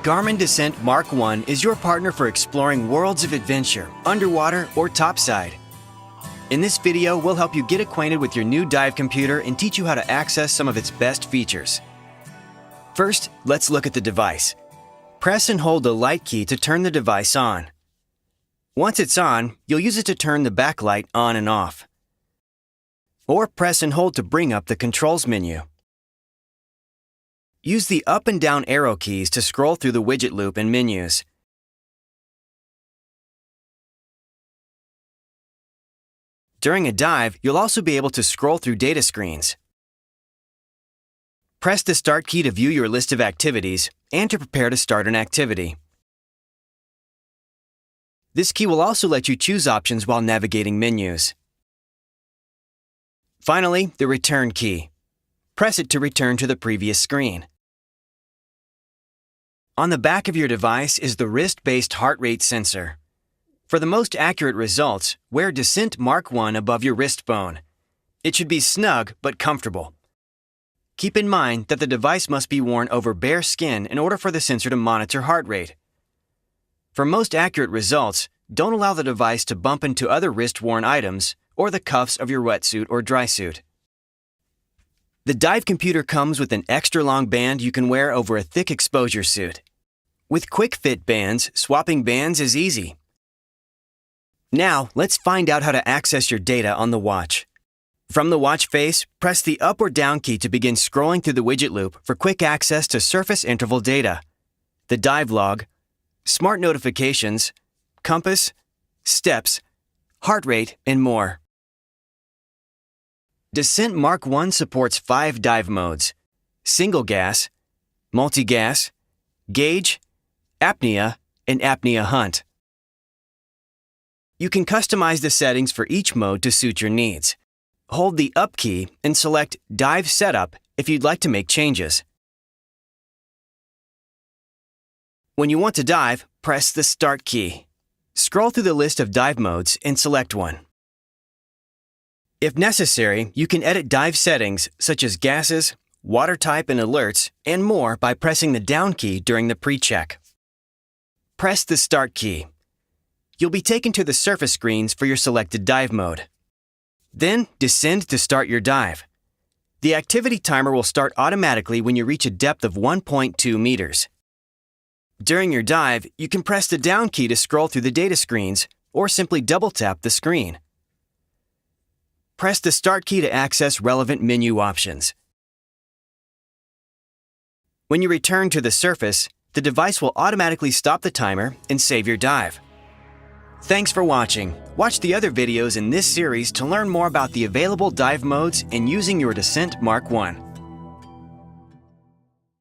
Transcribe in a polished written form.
Garmin Descent Mark 1 is your partner for exploring worlds of adventure, underwater or topside. In this video, we'll help you get acquainted with your new dive computer and teach you how to access some of its best features. First, let's look at the device. Press and hold the light key to turn the device on. Once it's on, you'll use it to turn the backlight on and off. Or press and hold to bring up the controls menu. Use the up and down arrow keys to scroll through the widget loop and menus. During a dive, you'll also be able to scroll through data screens. Press the Start key to view your list of activities and to prepare to start an activity. This key will also let you choose options while navigating menus. Finally, the Return key. Press it to return to the previous screen. On the back of your device is the wrist-based heart rate sensor. For the most accurate results, wear Descent Mark 1 above your wrist bone. It should be snug but comfortable. Keep in mind that the device must be worn over bare skin in order for the sensor to monitor heart rate. For most accurate results, don't allow the device to bump into other wrist-worn items or the cuffs of your wetsuit or dry suit. The dive computer comes with an extra long band you can wear over a thick exposure suit. With quick fit bands, swapping bands is easy. Now, let's find out how to access your data on the watch. From the watch face, press the up or down key to begin scrolling through the widget loop for quick access to surface interval data, the dive log, smart notifications, compass, steps, heart rate, and more. Descent Mark 1 supports 5 dive modes: single gas, multi-gas, gauge, apnea, and apnea hunt. You can customize the settings for each mode to suit your needs. Hold the up key and select Dive Setup if you'd like to make changes. When you want to dive, press the Start key. Scroll through the list of dive modes and select one. If necessary, you can edit dive settings such as gases, water type and alerts, and more by pressing the down key during the pre-check. Press the Start key. You'll be taken to the surface screens for your selected dive mode. Then, descend to start your dive. The activity timer will start automatically when you reach a depth of 1.2 meters. During your dive, you can press the down key to scroll through the data screens or simply double-tap the screen. Press the Start key to access relevant menu options. When you return to the surface, the device will automatically stop the timer and save your dive. Thanks for watching. Watch the other videos in this series to learn more about the available dive modes and using your Descent Mark 1.